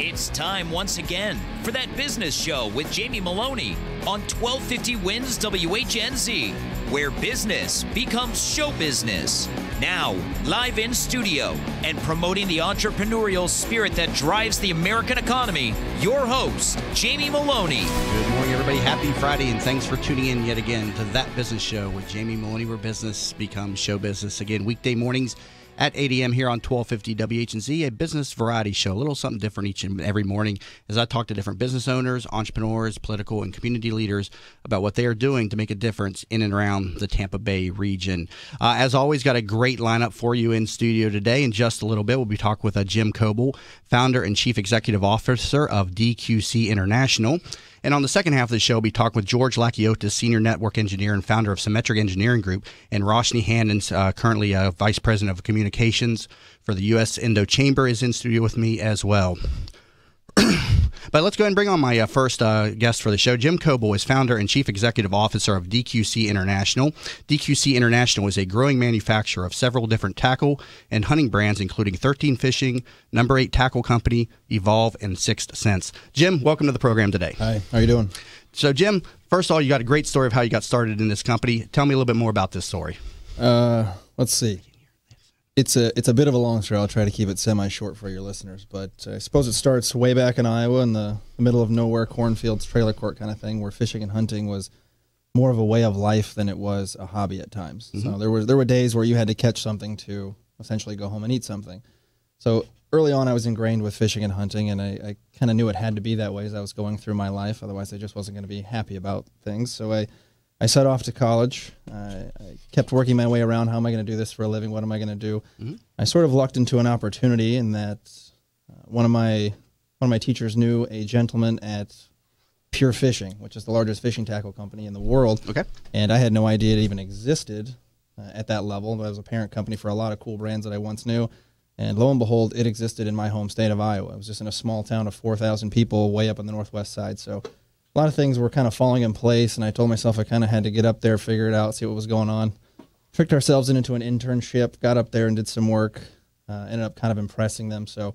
It's time once again for That Business Show with Jamie Maloney on 1250 Wins WHNZ, where business becomes show business. Now, live in studio and promoting the entrepreneurial spirit that drives the American economy, your host, Jamie Maloney. Good morning, everybody. Happy Friday, and thanks for tuning in yet again to That Business Show with Jamie Maloney, where business becomes show business. Again, weekday mornings at 8 a.m. here on 1250 WHNZ, a business variety show, a little something different each and every morning as I talk to different business owners, entrepreneurs, political and community leaders about what they are doing to make a difference in and around the Tampa Bay region. As always, got a great lineup for you in studio today. In just a little bit, we'll be talking with Jim Coble, founder and chief executive officer of DQC International. And on the second half of the show, we'll be talking with George Lakiotis, senior network engineer and founder of Symmetric Engineering Group, and Roshni, Hannon's currently vice president of communications for the U.S. Indo Chamber, is in studio with me as well. But let's go ahead and bring on my first guest for the show. Jim Coble is founder and chief executive officer of DQC International. DQC International is a growing manufacturer of several different tackle and hunting brands, including 13 Fishing, Number 8 Tackle Company, Evolve, and Sixth Sense. Jim, welcome to the program today. Hi, how are you doing? So, Jim, first of all, you got a great story of how you got started in this company. Tell me a little bit more about this story. Let's see. It's a bit of a long story. I'll try to keep it semi-short for your listeners, but I suppose it starts way back in Iowa in the middle of nowhere, cornfields, trailer court kind of thing, where fishing and hunting was more of a way of life than it was a hobby at times. Mm-hmm. So there were days where you had to catch something to essentially go home and eat something. So early on, I was ingrained with fishing and hunting, and I kind of knew it had to be that way as I was going through my life. Otherwise, I just wasn't going to be happy about things. So I set off to college. I kept working my way around. How am I going to do this for a living? What am I going to do? Mm-hmm. I sort of lucked into an opportunity in that one of my teachers knew a gentleman at Pure Fishing, which is the largest fishing tackle company in the world. Okay. And I had no idea it even existed at that level. It was a parent company for a lot of cool brands that I once knew. And lo and behold, it existed in my home state of Iowa. It was just in a small town of 4,000 people way up on the northwest side. So a lot of things were kind of falling in place, and I told myself I kind of had to get up there, figure it out, see what was going on. Tricked ourselves into an internship, got up there and did some work, ended up kind of impressing them. So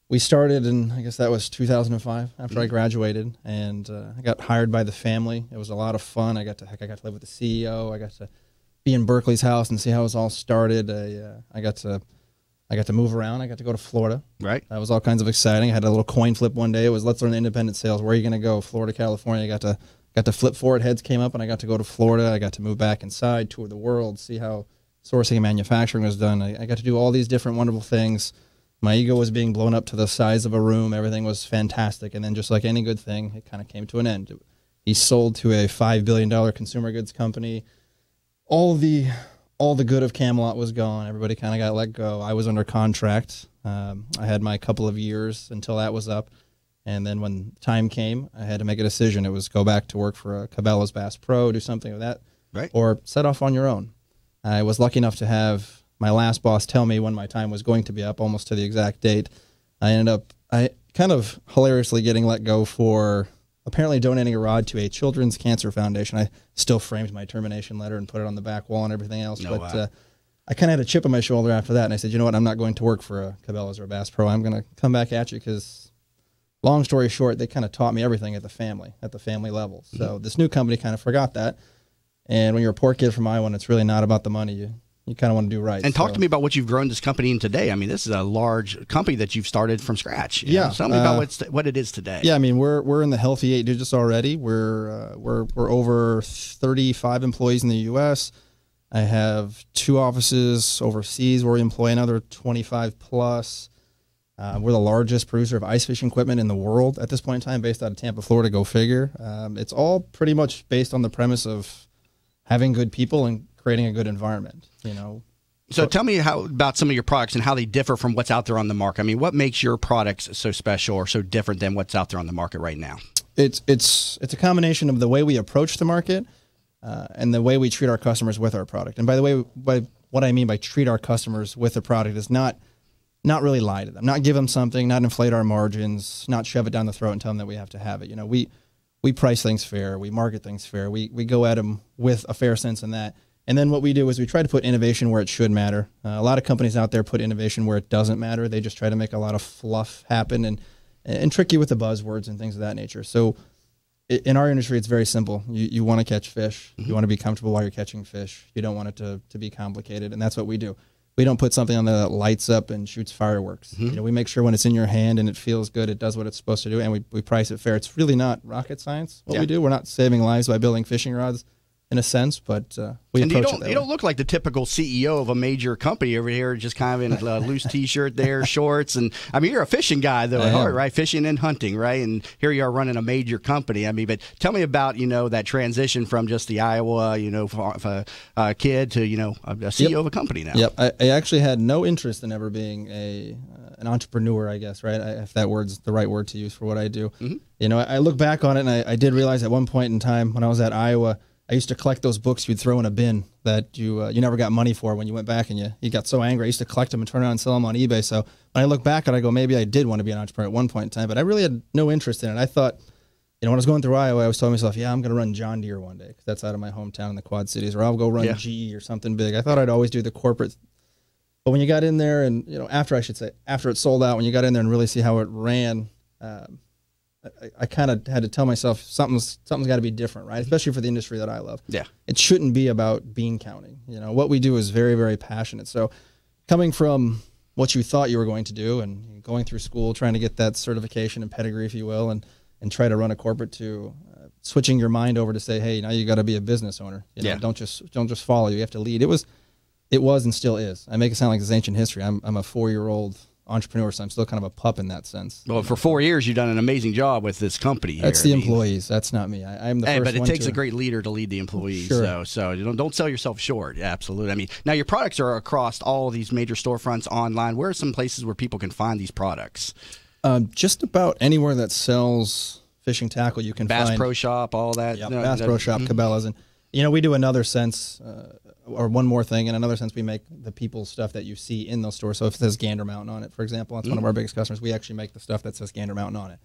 we started, and I guess that was 2005 after I graduated, and I got hired by the family. It was a lot of fun. I got to live with the CEO. I got to be in Berkeley's house and see how it was all started. I got to move around. I got to go to Florida. Right. That was all kinds of exciting. I had a little coin flip one day. It was, let's learn independent sales. Where are you going to go? Florida, California. I got to flip forward. Heads came up, and I got to go to Florida. I got to move back inside, tour the world, see how sourcing and manufacturing was done. I got to do all these different wonderful things. My ego was being blown up to the size of a room. Everything was fantastic. And then just like any good thing, it kind of came to an end. He sold to a $5 billion consumer goods company. All the good of Camelot was gone. Everybody kind of got let go. I was under contract. I had my couple of years until that was up. And then when time came, I had to make a decision. It was go back to work for a Cabela's Bass Pro, do something with that, right, or set off on your own. I was lucky enough to have my last boss tell me when my time was going to be up, almost to the exact date. I kind of hilariously getting let go for apparently donating a rod to a children's cancer foundation. I still framed my termination letter and put it on the back wall and everything else. Oh, but wow. I kind of had a chip on my shoulder after that, and I said, you know what, I'm not going to work for a Cabela's or a Bass Pro. I'm going to come back at you because, long story short, they kind of taught me everything at the family level. Mm-hmm. So this new company kind of forgot that. And when you're a poor kid from Iowa and it's really not about the money, you kind of want to do right. And talk to me about what you've grown this company in today. I mean, this is a large company that you've started from scratch. Yeah. Tell me about what it is today. Yeah, I mean, we're in the healthy 8 digits already. We're over 35 employees in the U.S. I have 2 offices overseas where we employ another 25 plus. We're the largest producer of ice fishing equipment in the world at this point in time, based out of Tampa, Florida. Go figure. It's all pretty much based on the premise of having good people and creating a good environment, you know. So tell me about some of your products and how they differ from what's out there on the market. I mean, what makes your products so special or so different than what's out there on the market right now? It's a combination of the way we approach the market and the way we treat our customers with our product. And by the way, what I mean by treat our customers with the product is not really lie to them, not give them something, not inflate our margins, not shove it down the throat and tell them that we have to have it. You know, we price things fair, we market things fair, we go at them with a fair sense in that. And then what we do is we try to put innovation where it should matter. A lot of companies out there put innovation where it doesn't matter. They just try to make a lot of fluff happen. And and trick you with the buzzwords and things of that nature. So in our industry, it's very simple. You want to catch fish. You want to be comfortable while you're catching fish. You don't want it to be complicated, and that's what we do. We don't put something on there that lights up and shoots fireworks. We make sure when it's in your hand and it feels good, it does what it's supposed to do, and we price it fair. It's really not rocket science what we do. We're not saving lives by building fishing rods in a sense, but we approach it that way. You don't look like the typical CEO of a major company over here, just kind of in a loose T-shirt there, shorts, and I mean, you're a fishing guy though at heart, right? Fishing and hunting, right? And here you are running a major company. I mean, but tell me about that transition from just the Iowa, kid to a CEO of a company now. Yep, I actually had no interest in ever being an entrepreneur, I guess, right? If that word's the right word to use for what I do. I look back on it, and I did realize at one point in time when I was at Iowa, I used to collect those books you'd throw in a bin that you never got money for when you went back, and you got so angry. I used to collect them and turn around and sell them on eBay. So when I look back at it, I go, maybe I did want to be an entrepreneur at one point in time, but I really had no interest in it. I thought, when I was going through Iowa, I was telling myself, I'm going to run John Deere one day because that's out of my hometown in the Quad Cities, or I'll go run GE or something big. I thought I'd always do the corporate. But when you got in there and, after it sold out, when you got in there and really see how it ran, I kind of had to tell myself something's got to be different, right? Especially for the industry that I love. Yeah. It shouldn't be about bean counting. What we do is very, very passionate. So coming from what you thought you were going to do and going through school, trying to get that certification and pedigree, if you will, and try to run a corporate to switching your mind over to say, hey, now you got to be a business owner. Don't just follow. You have to lead. It was and still is. I make it sound like it's ancient history. I'm a 4-year-old entrepreneur, so I'm still kind of a pup in that sense. Well, for 4 years, you've done an amazing job with this company here. That's the employees. That's not me. I'm the first one. But it takes a great leader to lead the employees. Sure. So don't sell yourself short. Absolutely. I mean, now your products are across all these major storefronts online. Where are some places where people can find these products? Just about anywhere that sells fishing tackle, you can find. Bass Pro Shop, all that. Yep, Bass Pro Shop, Cabela's, and we do another sense. Or one more thing, in another sense, we make the people's stuff that you see in those stores. So if it says Gander Mountain on it, for example, that's one of our biggest customers. We actually make the stuff that says Gander Mountain on it.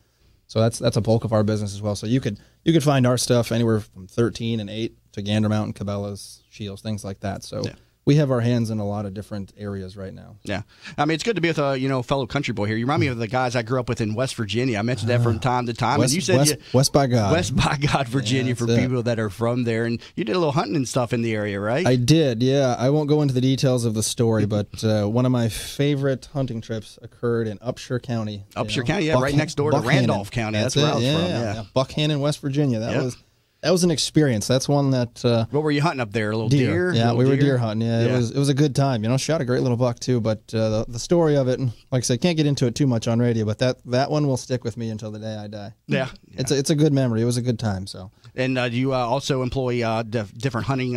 So that's a bulk of our business as well. So you could find our stuff anywhere from 13 and 8 to Gander Mountain, Cabela's, Shields, things like that. So we have our hands in a lot of different areas right now. Yeah. I mean, it's good to be with a fellow country boy here. You remind me of the guys I grew up with in West Virginia. I mentioned that from time to time. West, and you said West by God. West by God, Virginia, for people that are from there. And you did a little hunting and stuff in the area, right? I did, yeah. I won't go into the details of the story, but one of my favorite hunting trips occurred in Upshur County. Upshur County, right next door to Randolph County. That's where I was from. Yeah. Buckhannon, West Virginia. That was an experience. That's one that. What were you hunting up there? A little deer? Yeah, we were deer hunting. Yeah, it was a good time. Shot a great little buck too. But the story of it, like I said, can't get into it too much on radio. But that one will stick with me until the day I die. Yeah, it's a good memory. It was a good time. So. And do you also employ different hunting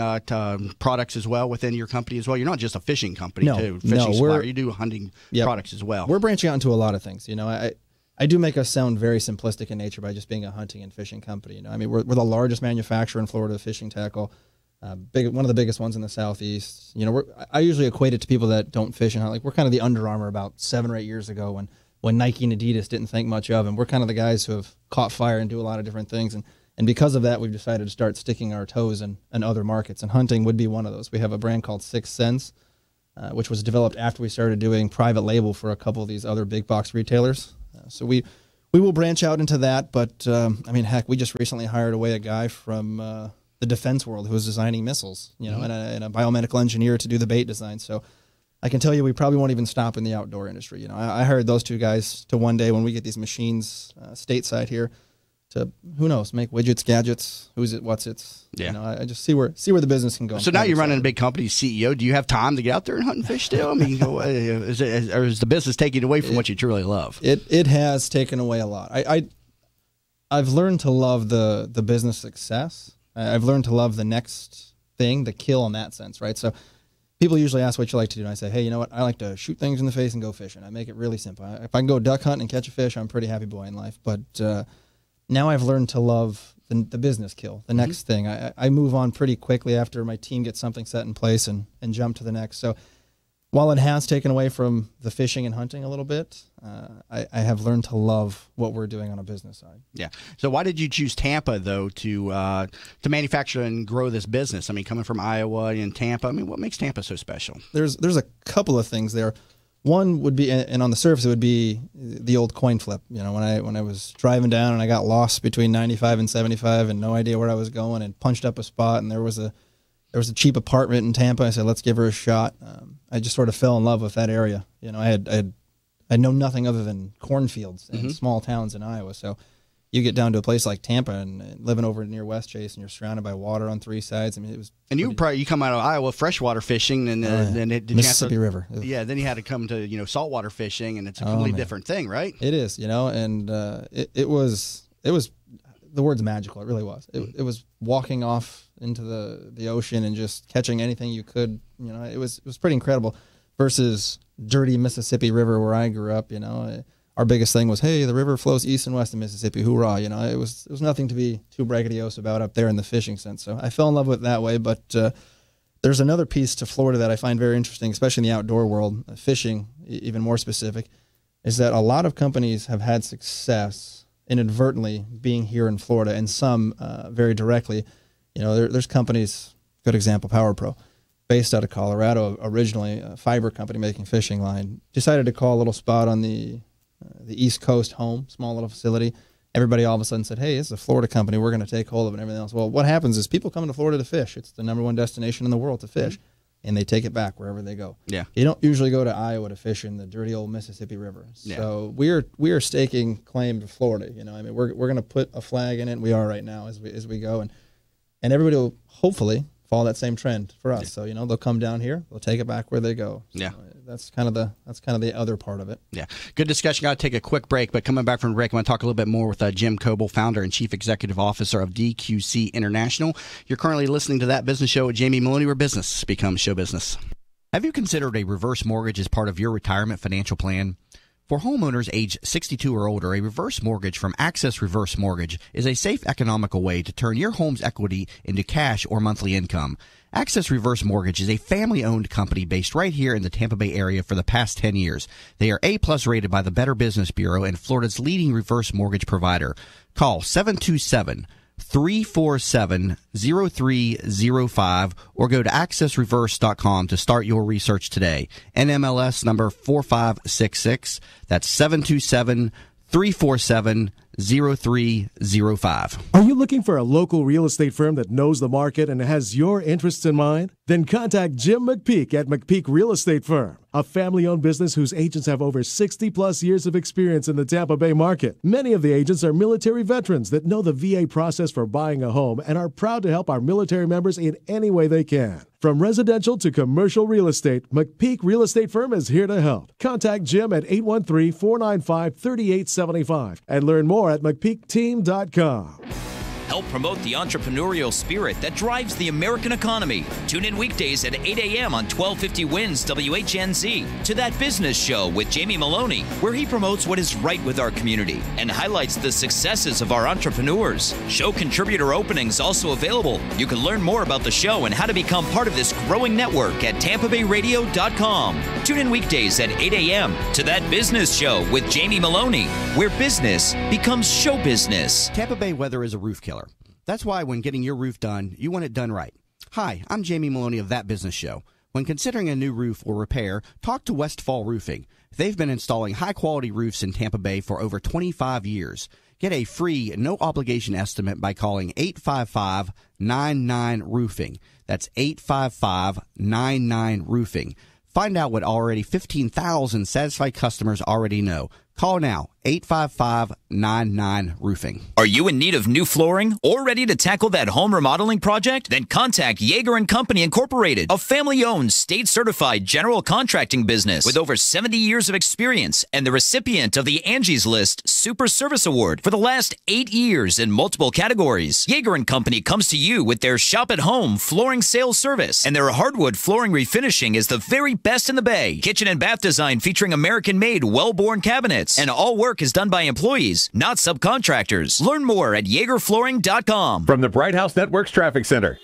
products as well within your company as well? You're not just a fishing company, too. Fishing supplier. You do hunting products as well. We're branching out into a lot of things. I do make us sound very simplistic in nature by just being a hunting and fishing company. I mean, we're the largest manufacturer in Florida of fishing tackle, one of the biggest ones in the Southeast. I usually equate it to people that don't fish and hunt. Like, we're kind of the Under Armour about 7 or 8 years ago when Nike and Adidas didn't think much of, and we're kind of the guys who have caught fire and do a lot of different things. And because of that, we've decided to start sticking our toes in other markets, and hunting would be one of those. We have a brand called Sixth Sense, which was developed after we started doing private label for a couple of these other big box retailers. So we will branch out into that, but I mean, heck, we just recently hired away a guy from the defense world who was designing missiles, and a biomedical engineer to do the bait design. So I can tell you we probably won't even stop in the outdoor industry. I hired those two guys to one day when we get these machines stateside here to, who knows, make widgets, gadgets, who's it, what's it. I just see where the business can go. So now you're running a big company, CEO. Do you have time to get out there and hunt and fish still? I mean, is the business taking away from what you truly love? It has taken away a lot. I've learned to love the business success. I've learned to love the next thing, the kill in that sense, right? So people usually ask what you like to do, and I say, hey, you know what? I like to shoot things in the face and go fishing. I make it really simple. If I can go duck hunting and catch a fish, I'm a pretty happy boy in life. But now I've learned to love the business kill, the next thing. I move on pretty quickly after my team gets something set in place and jump to the next. So while it has taken away from the fishing and hunting a little bit, I have learned to love what we're doing on a business side. Yeah. So why did you choose Tampa, though, to manufacture and grow this business? I mean, coming from Iowa and Tampa, I mean, what makes Tampa so special? There's a couple of things there. One would be, and on the surface it would be the old coin flip. You know, when I was driving down and I got lost between 95 and 75 and no idea where I was going, and punched up a spot, and there was a cheap apartment in Tampa. I said, let's give her a shot. I just sort of fell in love with that area. You know, I know nothing other than cornfields and small towns in Iowa. So you get down to a place like Tampa and living over near West Chase, and you're surrounded by water on three sides. I mean, it was. And you come out of Iowa freshwater fishing, and then Mississippi River. Yeah, then you had to come to saltwater fishing, and it's a completely different thing, right? It is, and it was the word's magical. It really was. It was walking off into the ocean and just catching anything you could. You know, it was pretty incredible. Versus dirty Mississippi River where I grew up. You know, our biggest thing was, hey, the river flows east and west of Mississippi. Hoorah! You know, it was nothing to be too braggadocious about up there in the fishing sense. So I fell in love with it that way. But there's another piece to Florida that I find very interesting, especially in the outdoor world, fishing, even more specific, is that a lot of companies have had success inadvertently being here in Florida, and some very directly. You know, there's companies, good example, Power Pro, based out of Colorado, originally a fiber company making fishing line, decided to call a little spot on the East Coast home, small little facility. Everybody all of a sudden said, hey, this is a Florida company. We're going to take hold of it and everything else. Well, what happens is people come to Florida to fish. It's the #1 destination in the world to fish, and they take it back wherever they go. Yeah. You don't usually go to Iowa to fish in the dirty old Mississippi River. Yeah. So we are staking claim to Florida. You know, I mean, we're going to put a flag in it. And we are right now as we go, and everybody will hopefully follow that same trend for us. Yeah. So, you know, they'll come down here, they'll take it back where they go. So yeah. That's kind of the other part of it. Yeah. Good discussion. Got to take a quick break, but coming back from the break, I want to talk a little bit more with Jim Coble, founder and chief executive officer of DQC International. You're currently listening to That Business Show with Jamie Maloney, where business becomes show business. Have you considered a reverse mortgage as part of your retirement financial plan? For homeowners age 62 or older, a reverse mortgage from Access Reverse Mortgage is a safe, economical way to turn your home's equity into cash or monthly income. Access Reverse Mortgage is a family-owned company based right here in the Tampa Bay area for the past 10 years. They are A+ rated by the Better Business Bureau and Florida's leading reverse mortgage provider. Call 727-347-0305 or go to accessreverse.com to start your research today. NMLS number 4566. That's 727-347-0305. Are you looking for a local real estate firm that knows the market and has your interests in mind? Then contact Jim McPeak at McPeak Real Estate Firm, a family-owned business whose agents have over 60-plus years of experience in the Tampa Bay market. Many of the agents are military veterans that know the VA process for buying a home and are proud to help our military members in any way they can. From residential to commercial real estate, McPeak Real Estate Firm is here to help. Contact Jim at 813-495-3875 and learn more at McPeakTeam.com. Help promote the entrepreneurial spirit that drives the American economy. Tune in weekdays at 8 a.m. on 1250 WINS WHNZ to That Business Show with Jamie Maloney, where he promotes what is right with our community and highlights the successes of our entrepreneurs. Show contributor openings also available. You can learn more about the show and how to become part of this growing network at TampaBayRadio.com. Tune in weekdays at 8 a.m. to That Business Show with Jamie Maloney, where business becomes show business. Tampa Bay weather is a roof killer. That's why when getting your roof done, you want it done right. Hi, I'm Jamie Maloney of That Business Show. When considering a new roof or repair, talk to Westfall Roofing. They've been installing high-quality roofs in Tampa Bay for over 25 years. Get a free, no-obligation estimate by calling 855-99-ROOFING. That's 855-99-ROOFING. Find out what already 15,000 satisfied customers already know. Call now, 855-99-ROOFING. Are you in need of new flooring or ready to tackle that home remodeling project? Then contact Yeager & Company Incorporated, a family-owned, state-certified general contracting business with over 70 years of experience and the recipient of the Angie's List Super Service Award for the last 8 years in multiple categories. Yeager & Company comes to you with their shop-at-home flooring sales service, and their hardwood flooring refinishing is the very best in the Bay. Kitchen and bath design featuring American-made, well-born cabinets. And all work is done by employees, not subcontractors. Learn more at YeagerFlooring.com. From the Bright House Networks Traffic Center.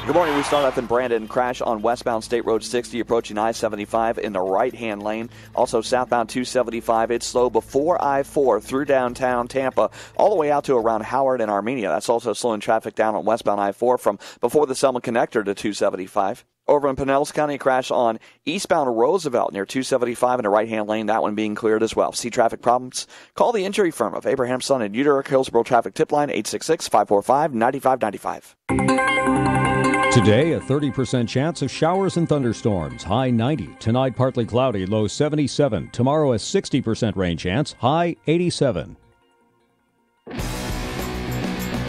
Good morning. We start off in Brandon. Crash on westbound State Road 60 approaching I-75 in the right-hand lane. Also southbound 275. It's slow before I-4 through downtown Tampa all the way out to around Howard and Armenia. That's also slowing traffic down on westbound I-4 from before the Selma connector to 275. Over in Pinellas County, a crash on eastbound Roosevelt near 275 in the right-hand lane, that one being cleared as well. See traffic problems? Call the injury firm of Abraham Son and Utica, Hillsborough Traffic Tip Line, 866-545-9595. Today, a 30% chance of showers and thunderstorms, high 90. Tonight, partly cloudy, low 77. Tomorrow, a 60% rain chance, high 87.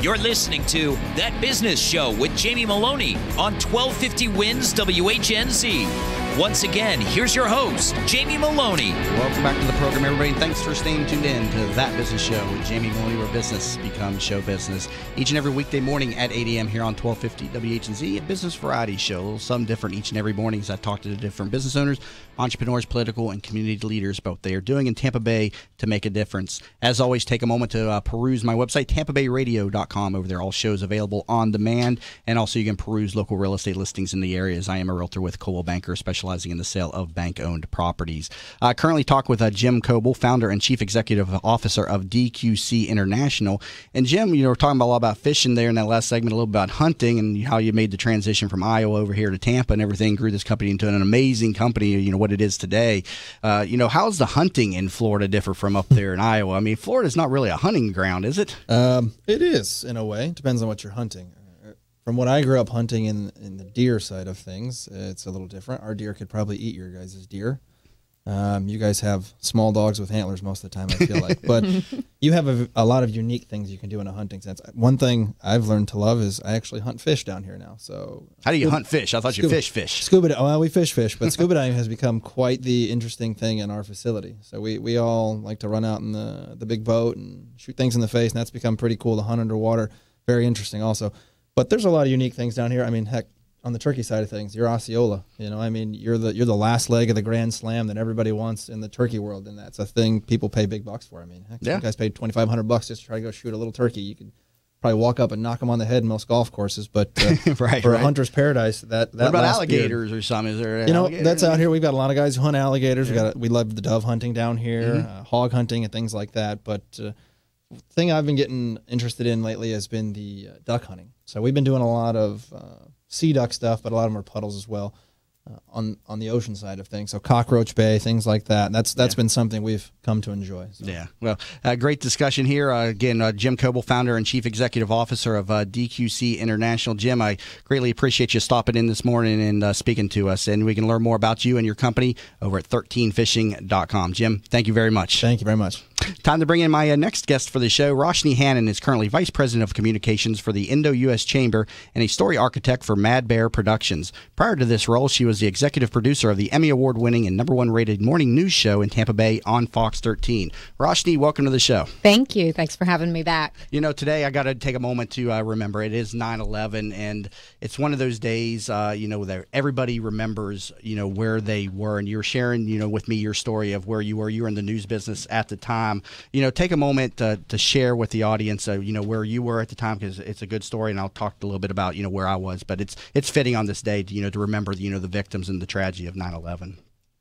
You're listening to That Business Show with Jamie Maloney on 1250 Wins WHNZ. Once again, here's your host, Jamie Maloney. Welcome back to the program, everybody, and thanks for staying tuned in to That Business Show with Jamie Maloney, where business becomes show business. Each and every weekday morning at 8 a.m. here on 1250 WHNZ, a business variety show. A little something different each and every morning as I talk to the different business owners, entrepreneurs, political, and community leaders, both they are doing in Tampa Bay to make a difference. As always, take a moment to peruse my website, tampabayradio.com. Over there, all shows available on demand, and also you can peruse local real estate listings in the areas. I am a realtor with Coble Banker, specializing in the sale of bank-owned properties. Currently talk with Jim Coble, founder and chief executive officer of DQC International. And Jim, we're talking a lot about fishing there in that last segment, a little about hunting and how you made the transition from Iowa over here to Tampa and everything, grew this company into an amazing company, what it is today. How's the hunting in Florida differ from up there in Iowa? I mean, Florida's not really a hunting ground, is it? It is, in a way. It depends on what you're hunting. From what I grew up hunting in the deer side of things, it's a little different. Our deer could probably eat your guys' deer. You guys have small dogs with antlers most of the time, I feel like. But you have a lot of unique things you can do in a hunting sense. One thing I've learned to love is I actually hunt fish down here now. So how do you hunt fish? I thought you fish. Scuba. Well, we fish, but scuba diving has become quite the interesting thing in our facility. So we all like to run out in the big boat and shoot things in the face, and that's become pretty cool to hunt underwater. Very interesting also. But there's a lot of unique things down here. I mean, heck, on the turkey side of things, you're Osceola. You're the last leg of the Grand Slam that everybody wants in the turkey world, and that's a thing people pay big bucks for. I mean, heck, some guys paid $2,500 just to try to go shoot a little turkey. You could probably walk up and knock them on the head in most golf courses, but for a hunter's paradise, that what about alligators or something? Is there that's out here. We've got a lot of guys who hunt alligators. We love the dove hunting down here, hog hunting and things like that. But the thing I've been getting interested in lately has been the duck hunting. So we've been doing a lot of sea duck stuff, but a lot of them are puddles as well on the ocean side of things. So Cockroach Bay, things like that. That's been something we've come to enjoy. So. Yeah. Well, great discussion here. Again, Jim Coble, founder and chief executive officer of DQC International. Jim, I greatly appreciate you stopping in this morning and speaking to us. And we can learn more about you and your company over at 13fishing.com. Jim, thank you very much. Thank you very much. Time to bring in my next guest for the show. Roshni Hannon is currently Vice President of Communications for the Indo-U.S. Chamber and a story architect for Mad Bear Productions. Prior to this role, she was the executive producer of the Emmy Award-winning and #1 rated morning news show in Tampa Bay on Fox 13. Roshni, welcome to the show. Thank you. Thanks for having me back. Today I got to take a moment to remember it is 9/11, and it's one of those days, that everybody remembers, where they were, and you're sharing, with me your story of where you were. You were in the news business at the time. Take a moment to share with the audience, where you were at the time, because it's a good story, and I'll talk a little bit about, where I was. But it's fitting on this day, to remember, the victims and the tragedy of 9/11.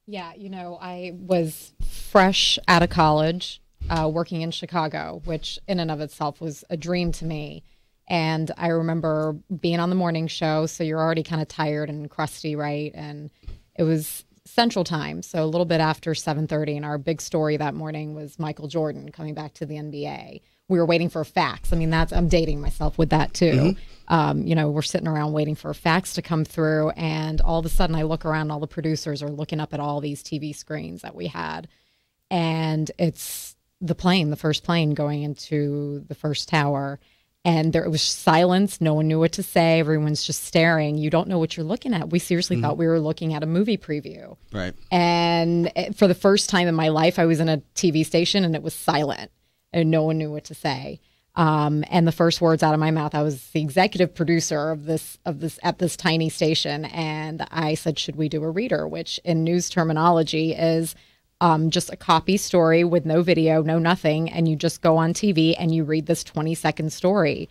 Yeah, I was fresh out of college, working in Chicago, which in and of itself was a dream to me. And I remember being on the morning show, so you're already kind of tired and crusty, right? And it was Central Time, so a little bit after 7:30, and our big story that morning was Michael Jordan coming back to the NBA. We were waiting for a fax. I mean, I'm dating myself with that too. We're sitting around waiting for a fax to come through, and all of a sudden I look around, all the producers are looking up at all these TV screens that we had, and it's the first plane going into the first tower. And there was silence. No one knew what to say. Everyone's just staring. You don't know what you're looking at. We seriously thought we were looking at a movie preview. Right. And for the first time in my life, I was in a TV station and it was silent and no one knew what to say. And the first words out of my mouth, I was the executive producer of this at this tiny station. And I said, should we do a reader? Which in news terminology is just a copy story with no video, no nothing, and you just go on TV and you read this 20-second story.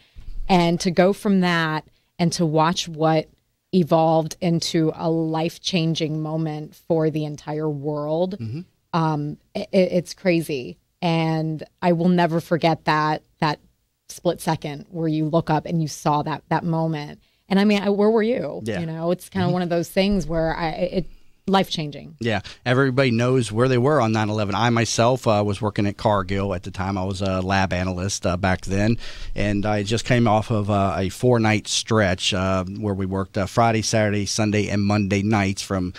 And to go from that and to watch what evolved into a life-changing moment for the entire world, it's crazy. And I will never forget that split second where you look up and you saw that moment. And I mean, where were you? Yeah. You know, it's kind of one of those things where life-changing. Yeah, everybody knows where they were on 9/11. I myself was working at Cargill at the time. I was a lab analyst back then, and I just came off of a 4-night stretch where we worked Friday, Saturday, Sunday, and Monday nights from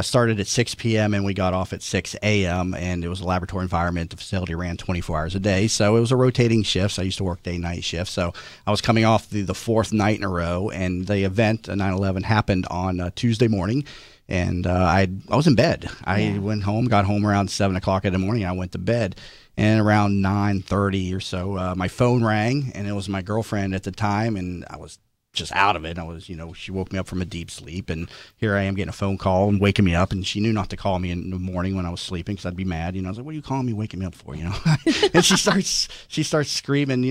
started at 6 p.m. and we got off at 6 a.m. and it was a laboratory environment. The facility ran 24 hours a day, so it was a rotating shift. I used to work day-night shift, so I was coming off the 4th night in a row, and the event, 9/11, happened on Tuesday morning. And I was in bed. I went home, got home around 7 o'clock in the morning. I went to bed. And around 9:30 or so, my phone rang, and it was my girlfriend at the time, and I was just out of it. I was, she woke me up from a deep sleep, and here I am getting a phone call and waking me up, and she knew not to call me in the morning when I was sleeping because I'd be mad. I was like, "What are you calling me, waking me up for?" And she starts screaming.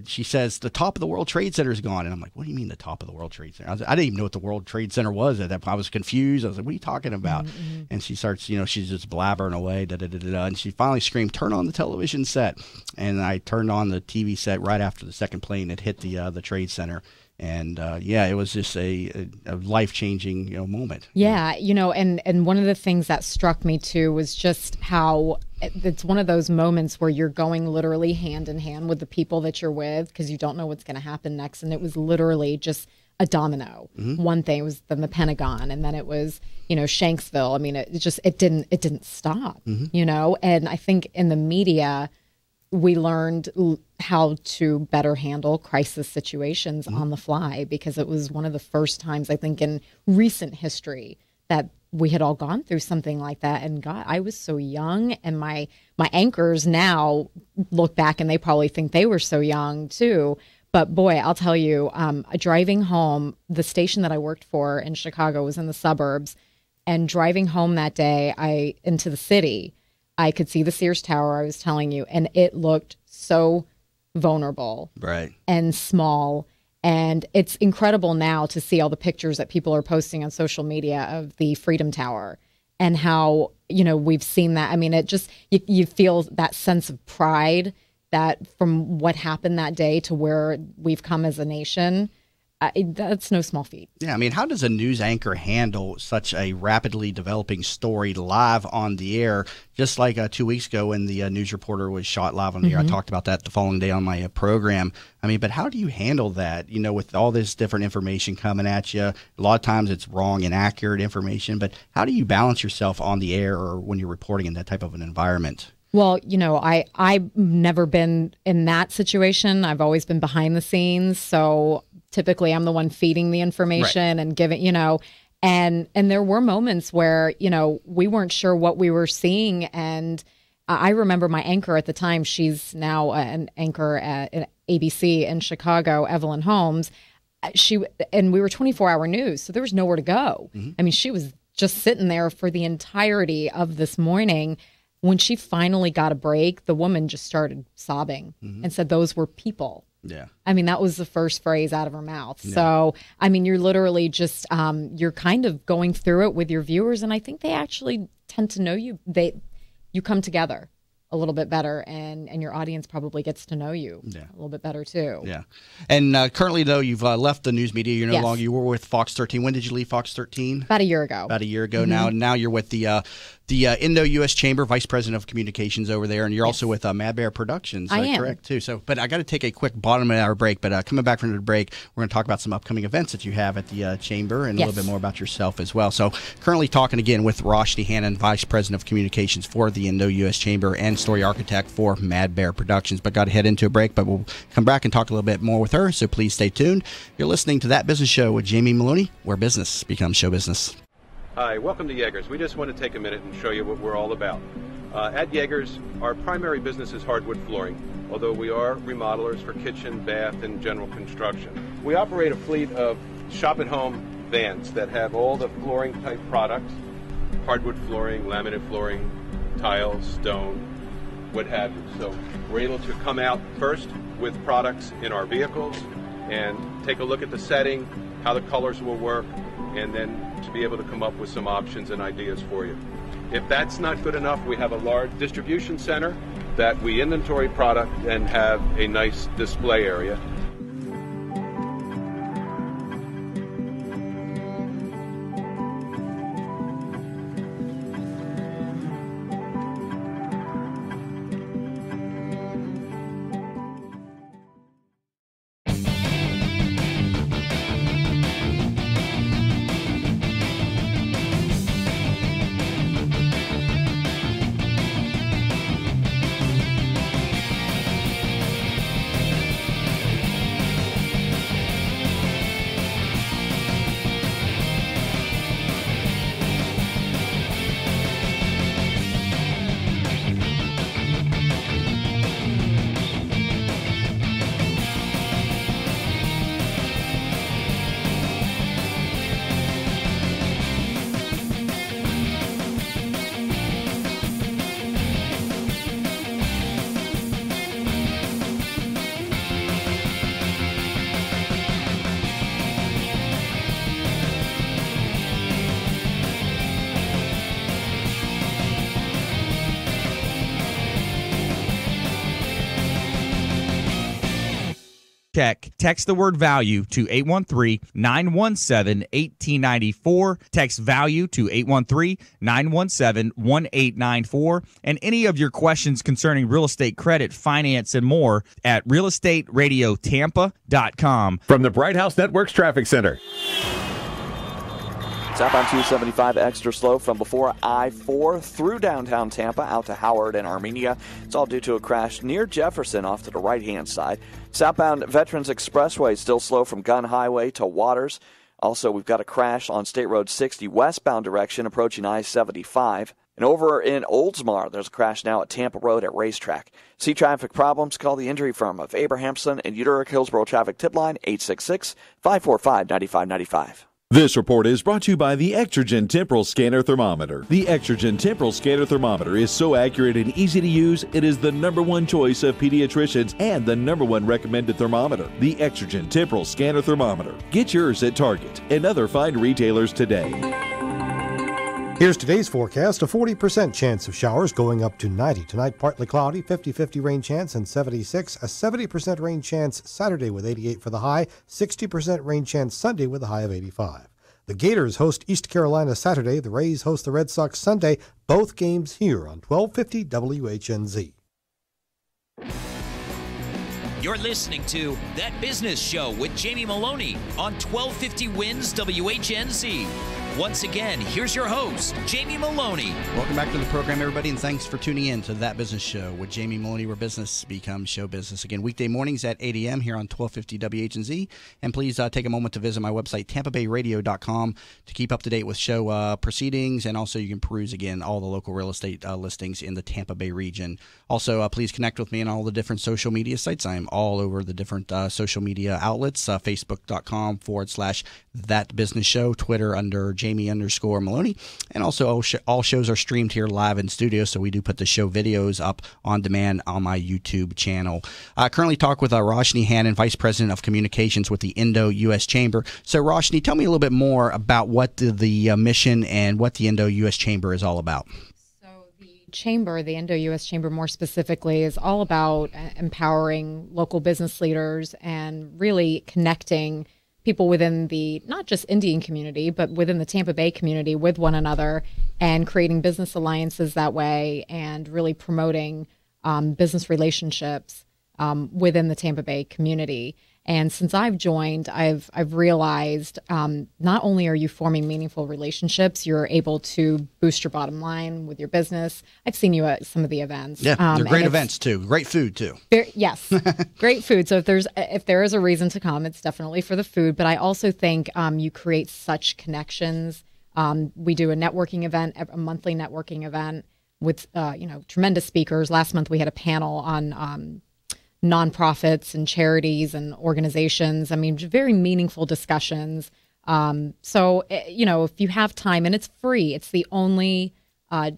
She says, "The top of the World Trade Center is gone," and I'm like, "What do you mean the top of the World Trade Center?" I didn't even know what the World Trade Center was at that point. I was confused. I was like, "What are you talking about?" Mm-hmm. And she starts, she's just blabbering away, and she finally screamed, "Turn on the television set!" And I turned on the TV set right after the second plane had hit the Trade Center. And it was just a life-changing moment. Yeah, and one of the things that struck me too was just how it's one of those moments where you're going literally hand in hand with the people that you're with because you don't know what's going to happen next. And it was literally just a domino. Mm-hmm. One thing was then the Pentagon, and then it was Shanksville. I mean, it didn't stop. Mm-hmm. And I think in the media, we learned how to better handle crisis situations on the fly because it was one of the first times, I think, in recent history that we had all gone through something like that. And God, I was so young, and my anchors now look back and they probably think they were so young too. But boy, I'll tell you, driving home, the station that I worked for in Chicago was in the suburbs, and driving home that day, into the city, I could see the Sears Tower I was telling you, and it looked so vulnerable and small. And it's incredible now to see all the pictures that people are posting on social media of the Freedom Tower and how, we've seen that. I mean, it just, you feel that sense of pride that from what happened that day to where we've come as a nation. That's no small feat. Yeah, I mean, how does a news anchor handle such a rapidly developing story live on the air? Just like 2 weeks ago when the news reporter was shot live on the air. I talked about that the following day on my program. I mean, but how do you handle that, with all this different information coming at you? A lot of times it's wrong, inaccurate information, but how do you balance yourself on the air or when you're reporting in that type of an environment? Well, I've never been in that situation. I've always been behind the scenes, so typically I'm the one feeding the information and giving, and there were moments where, we weren't sure what we were seeing. And I remember my anchor at the time, she's now an anchor at ABC in Chicago, Evelyn Holmes. And we were 24-hour news, so there was nowhere to go. Mm-hmm. I mean, she was just sitting there for the entirety of this morning. When she finally got a break, the woman just started sobbing and said those were people. Yeah. I mean, that was the first phrase out of her mouth. Yeah. So, I mean, you're literally just, you're kind of going through it with your viewers. And I think they actually tend to know you. You come together a little bit better, and your audience probably gets to know you a little bit better too. Yeah. And currently, though, you've left the news media. You're no longer, you were with Fox 13. When did you leave Fox 13? About a year ago. Mm-hmm. Now you're with the Indo-U.S. Chamber, Vice President of Communications over there, and you're also with Mad Bear Productions. I am. Correct, too. So, but I got to take a quick bottom-of-the-hour break, but coming back from the break, we're going to talk about some upcoming events that you have at the Chamber and a little bit more about yourself as well. So currently talking again with Roshni Hannon, Vice President of Communications for the Indo-U.S. Chamber and story architect for Mad Bear Productions. But got to head into a break, but we'll come back and talk a little bit more with her, so please stay tuned. You're listening to That Business Show with Jamie Maloney, where business becomes show business. Hi, welcome to Yeager's. We just want to take a minute and show you what we're all about. At Yeager's, our primary business is hardwood flooring, although we are remodelers for kitchen, bath, and general construction. We operate a fleet of shop-at-home vans that have all the flooring-type products, hardwood flooring, laminate flooring, tiles, stone, what have you. So we're able to come out first with products in our vehicles and take a look at the setting, how the colors will work, and then to be able to come up with some options and ideas for you. If that's not good enough, we have a large distribution center that we inventory product and have a nice display area. check, text the word value to 813-917-1894. Text value to 813-917-1894. And any of your questions concerning real estate credit, finance, and more at realestateradiotampa.com. From the Bright House Networks Traffic Center. Southbound 275 extra slow from before I-4 through downtown Tampa out to Howard and Armenia. It's all due to a crash near Jefferson off to the right-hand side. Southbound Veterans Expressway still slow from Gun Highway to Waters. Also, we've got a crash on State Road 60 westbound direction approaching I-75. And over in Oldsmar, there's a crash now at Tampa Road at Racetrack. See traffic problems? Call the injury firm of Abrahamson and Utica Hillsborough Traffic Tip Line 866-545-9595. This report is brought to you by the Extragen Temporal Scanner Thermometer. The Extragen Temporal Scanner Thermometer is so accurate and easy to use, it is the #1 choice of pediatricians and the #1 recommended thermometer. The Extragen Temporal Scanner Thermometer. Get yours at Target and other fine retailers today. Here's today's forecast. A 40% chance of showers going up to 90. Tonight, partly cloudy, 50-50 rain chance and 76. A 70% rain chance Saturday with 88 for the high. 60% rain chance Sunday with a high of 85. The Gators host East Carolina Saturday. The Rays host the Red Sox Sunday. Both games here on 1250 WHNZ. You're listening to That Business Show with Jamie Maloney on 1250 Wins WHNZ. Once again, here's your host, Jamie Maloney. Welcome back to the program, everybody, and thanks for tuning in to That Business Show with Jamie Maloney, where business becomes show business. Again, weekday mornings at 8 a.m. here on 1250 WHNZ. And please take a moment to visit my website, tampabayradio.com, to keep up to date with show proceedings. And also you can peruse, again, all the local real estate listings in the Tampa Bay region. Also, please connect with me on all the different social media sites. I'm all over the different social media outlets, facebook.com/That Business Show, Twitter under Jamie_Maloney. And also all shows are streamed here live in studio, so we do put the show videos up on demand on my YouTube channel. I currently talk with Roshni Hannon, Vice President of Communications with the Indo-U.S. Chamber. So Roshni, tell me a little bit more about what the mission and what the Indo-U.S. Chamber is all about. Chamber, the Indo-U.S. Chamber more specifically, is all about empowering local business leaders and really connecting people within the, not just Indian community, but within the Tampa Bay community with one another and creating business alliances that way and really promoting business relationships within the Tampa Bay community. And since I've joined, I've realized not only are you forming meaningful relationships, you're able to boost your bottom line with your business. I've seen you at some of the events. Yeah, they're great events too. Great food too. Yes, great food. So if there is a reason to come, it's definitely for the food. But I also think you create such connections. We do a networking event, a monthly networking event with tremendous speakers. Last month we had a panel on nonprofits and charities and organizations. I mean, very meaningful discussions. So, if you have time, and it's free, it's the only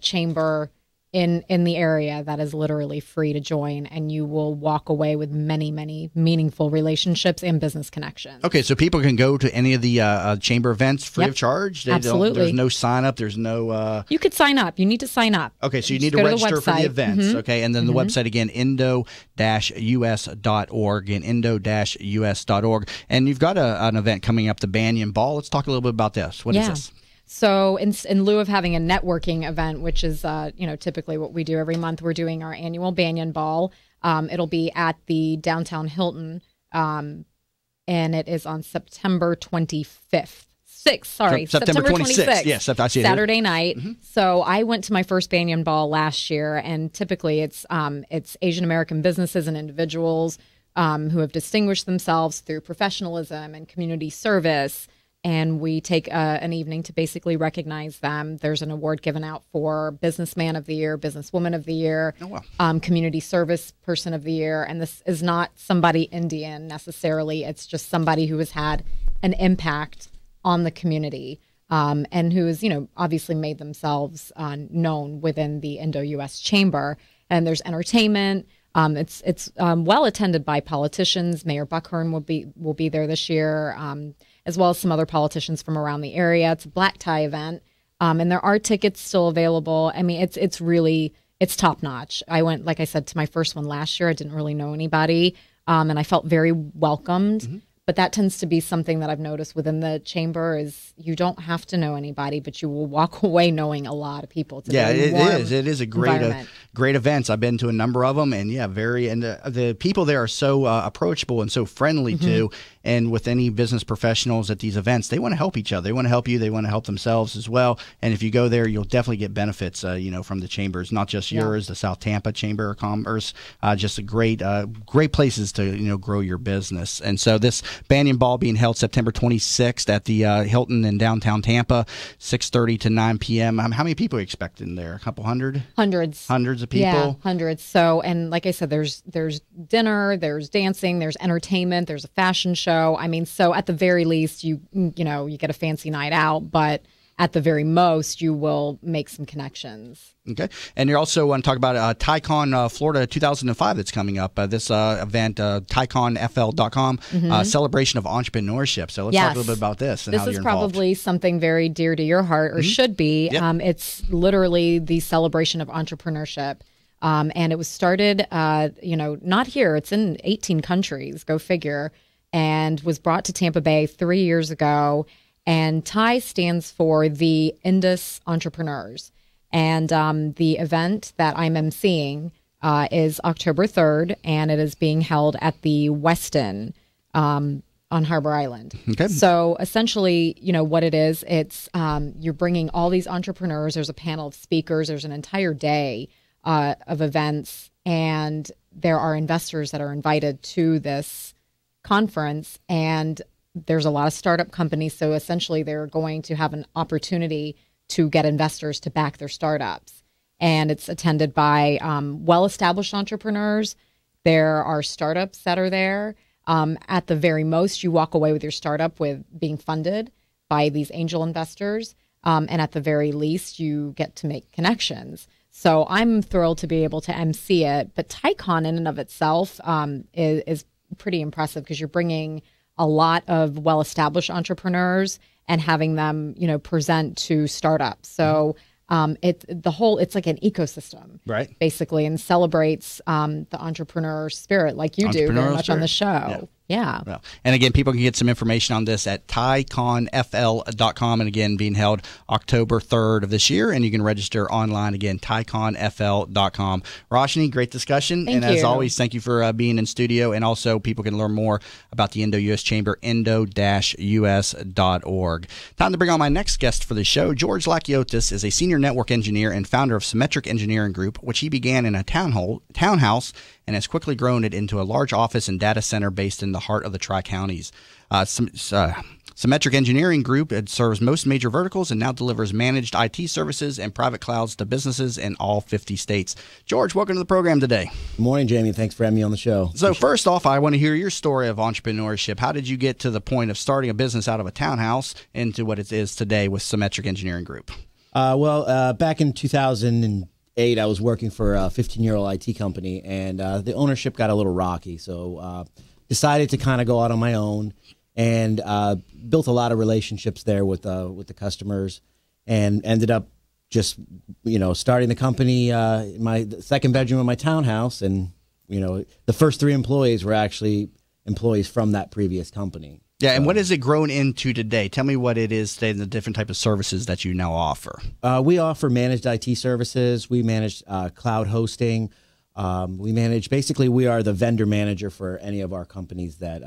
chamber in the area that is literally free to join, and you will walk away with many, many meaningful relationships and business connections. Okay, so people can go to any of the chamber events free of charge? Absolutely. There's no sign up. There's no... You could sign up. You need to sign up. Okay, so you need to register for the events. Mm-hmm. Okay, and then the website again, indo-us.org, and indo-us.org. And you've got an event coming up, the Banyan Ball. Let's talk a little bit about this. What is this? So in lieu of having a networking event, which is typically what we do every month, we're doing our annual Banyan Ball. It'll be at the downtown Hilton, and it is on September 25th. September 26th. Yes, I see it. Saturday night. Mm-hmm. So I went to my first Banyan Ball last year, and typically it's Asian American businesses and individuals who have distinguished themselves through professionalism and community service. And we take an evening to basically recognize them. There's an award given out for Businessman of the Year, Businesswoman of the Year, Community Service Person of the Year. And this is not somebody Indian necessarily. It's just somebody who has had an impact on the community and who has, obviously made themselves known within the Indo-U.S. Chamber. And there's entertainment. It's well attended by politicians. Mayor Buckhorn will be there this year, as well as some other politicians from around the area. It's a black tie event, and there are tickets still available. I mean, it's top notch. I went, like I said, to my first one last year. I didn't really know anybody. and I felt very welcomed. But that tends to be something that I've noticed within the chamber is you don't have to know anybody, but you will walk away knowing a lot of people. It's It is a great events. I've been to a number of them, and the people there are so approachable and so friendly too. And with any business professionals at these events, they want to help each other. They want to help you. They want to help themselves as well. And if you go there, you'll definitely get benefits, from the chambers, not just yours, the South Tampa Chamber of Commerce, just a great places to, grow your business. And so this Banyan Ball being held September 26th at the Hilton in downtown Tampa, 6:30 to 9 p.m. How many people are you expecting there? A couple hundred? Hundreds of people? Yeah, hundreds. So, and like I said, there's dinner, there's dancing, there's entertainment, there's a fashion show. I mean, so at the very least, you get a fancy night out, but at the very most, you will make some connections. Okay. And you also want to talk about TyCon Florida 2005 that's coming up. This event, TyConFL.com, celebration of entrepreneurship. So let's talk a little bit about this. And this how is you're involved. probably something very dear to your heart, or should be. Yep. It's literally the celebration of entrepreneurship. And it was started, not here. It's in 18 countries, go figure, and was brought to Tampa Bay 3 years ago. And TY stands for the Indus Entrepreneurs. And the event that I'm emceeing is October 3rd, and it is being held at the Westin on Harbor Island. Okay. So essentially, what it is, it's you're bringing all these entrepreneurs. There's a panel of speakers. There's an entire day of events, and there are investors that are invited to this conference, and there's a lot of startup companies. So essentially they're going to have an opportunity to get investors to back their startups. And it's attended by well-established entrepreneurs. There are startups that are there. At the very most, you walk away with your startup with being funded by these angel investors. And at the very least, you get to make connections. So I'm thrilled to be able to MC it. But TyCon in and of itself is pretty impressive because you're bringing a lot of well-established entrepreneurs and having them, present to startups. So it's like an ecosystem, right? Basically, and celebrates the entrepreneur spirit, like you do very much on the show. Yeah. Well, and again, people can get some information on this at TyConFL.com, and again, being held October 3rd of this year, and you can register online again, TyConFL.com. Roshni, great discussion. Thank you. As always, thank you for being in studio, and also people can learn more about the Indo-US Chamber, indo-us.org. Time to bring on my next guest for the show. George Lakiotis is a senior network engineer and founder of Symmetric Engineering Group, which he began in a townhouse and has quickly grown it into a large office and data center based in the heart of the Tri-Counties. Symmetric Engineering Group serves most major verticals and now delivers managed IT services and private clouds to businesses in all 50 states. George, welcome to the program today. Good morning, Jamie. Thanks for having me on the show. So first off, I want to hear your story of entrepreneurship. How did you get to the point of starting a business out of a townhouse into what it is today with Symmetric Engineering Group? Back in 2008, I was working for a 15-year-old IT company, and the ownership got a little rocky. So decided to kind of go out on my own, and built a lot of relationships there with the customers, and ended up just starting the company in my second bedroom of my townhouse. And the first 3 employees were actually employees from that previous company. Yeah, and what has it grown into today? Tell me what it is today and the different type of services that you now offer. We offer managed IT services. We manage cloud hosting. Basically, we are the vendor manager for any of our companies that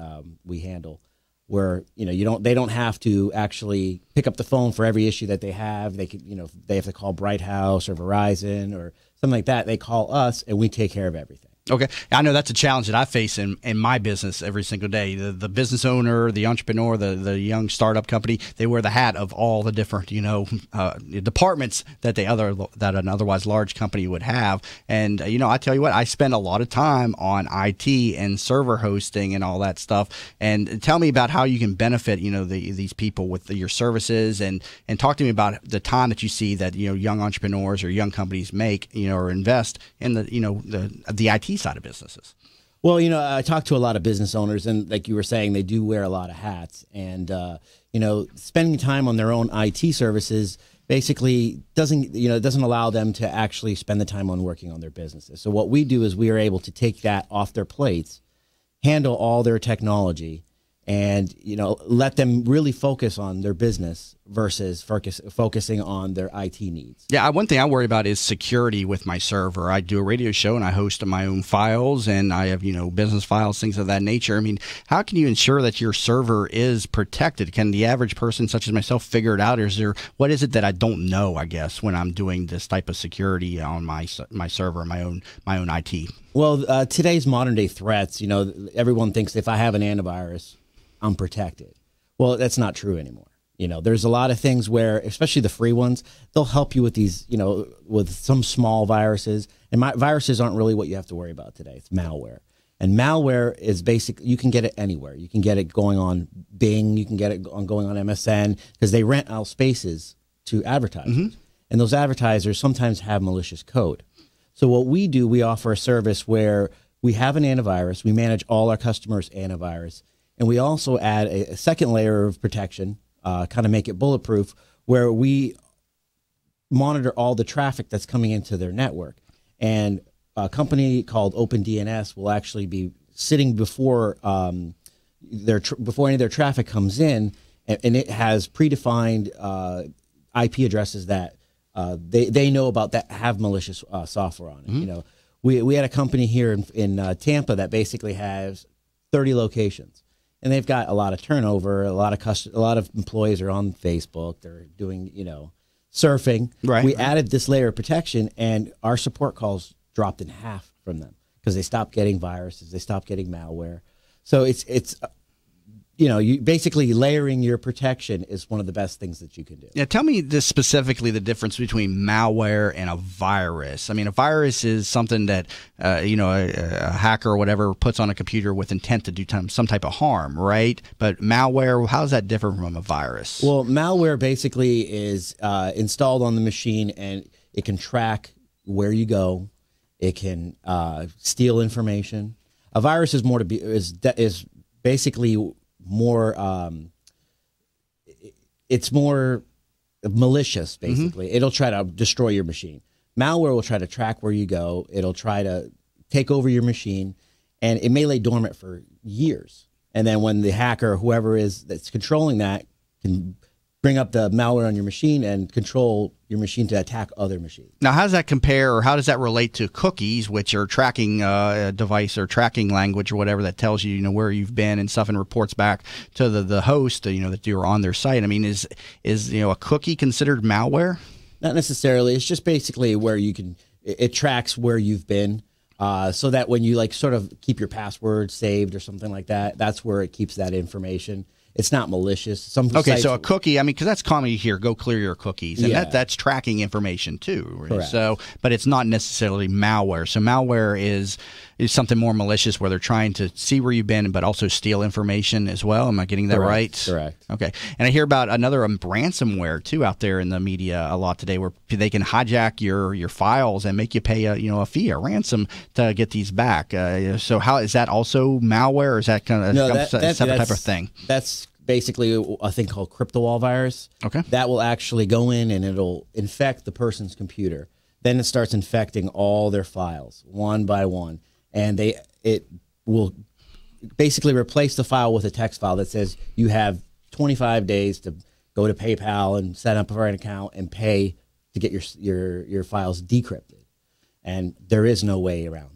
we handle. Where they don't have to actually pick up the phone for every issue that they have. They could, they have to call Bright House or Verizon or something like that. They call us, and we take care of everything. Okay. I know that's a challenge that I face in my business every single day. The business owner, the entrepreneur, the young startup company, they wear the hat of all the different, departments that an otherwise large company would have. And, I tell you what, I spend a lot of time on IT and server hosting and all that stuff. And tell me about how you can benefit, these people with your services, and talk to me about the time that you see that, young entrepreneurs or young companies make, or invest in the IT side of businesses. Well, I talk to a lot of business owners, and like you were saying, they do wear a lot of hats. And spending time on their own IT services basically doesn't allow them to actually spend the time on working on their businesses. So what we do is we are able to take that off their plates, handle all their technology and, let them really focus on their business versus focusing on their IT needs. Yeah, one thing I worry about is security with my server. I do a radio show and I host my own files, and I have, business files, things of that nature. I mean, how can you ensure that your server is protected? Can the average person, such as myself, figure it out? Or what is it that I don't know, I guess, when I'm doing this type of security on my server, my own IT? Well, today's modern day threats, everyone thinks if I have an antivirus, I'm protected. Well, that's not true anymore. There's a lot of things where, especially the free ones, they'll help you with these, with some small viruses. And viruses aren't really what you have to worry about today. It's malware. And malware is you can get it anywhere. You can get it going on Bing. You can get it going on MSN, because they rent out spaces to advertisers. Mm-hmm. And those advertisers sometimes have malicious code. So what we do, we offer a service where we have an antivirus. We manage all our customers' antivirus. And we also add a second layer of protection, kind of make it bulletproof, where we monitor all the traffic that's coming into their network. And a company called OpenDNS will actually be sitting before before any of their traffic comes in, and it has predefined IP addresses that they know about that have malicious software on it. Mm-hmm. We had a company here in Tampa that basically has 30 locations. And they've got a lot of turnover. A lot of employees are on Facebook. They're doing, surfing. Right. We added this layer of protection, and our support calls dropped in half from them because they stopped getting viruses. They stopped getting malware. So it's you basically layering your protection is one of the best things that you can do. Yeah, tell me specifically the difference between malware and a virus. I mean, a virus is something that a hacker or whatever puts on a computer with intent to do some type of harm, right? But malware, how is that different from a virus? Well, malware basically is installed on the machine, and it can track where you go. It can steal information. A virus is basically more it's more malicious, basically. Mm-hmm. It'll try to destroy your machine. Malware will try to track where you go. It'll try to take over your machine, and it may lay dormant for years. And then when the hacker or whoever is that's controlling that can bring up the malware on your machine and control your machine to attack other machines. Now, how does that compare, or how does that relate to cookies, which are tracking device or tracking language or whatever that tells you, where you've been and stuff, and reports back to the host, that you're on their site? I mean, is a cookie considered malware? Not necessarily. It's just basically where it tracks where you've been, so that when you sort of keep your password saved or something like that, that's where it keeps that information. It's not malicious. So a cookie, I mean, because that's common here, go clear your cookies. And that's tracking information too. Correct. So, but it's not necessarily malware. So malware is something more malicious, where they're trying to see where you've been, but also steal information as well. Am I getting that right? Correct. Okay. And I hear about another ransomware too out there in the media a lot today, where they can hijack your files and make you pay a fee, a ransom, to get these back. So how is that also malware, or is that kind of a separate type of thing? That's basically a thing called cryptowall virus. Okay. That will actually go in and it'll infect the person's computer. Then it starts infecting all their files one by one, and it will basically replace the file with a text file that says you have 25 days to go to PayPal and set up an account and pay to get your files decrypted. And there is no way around that.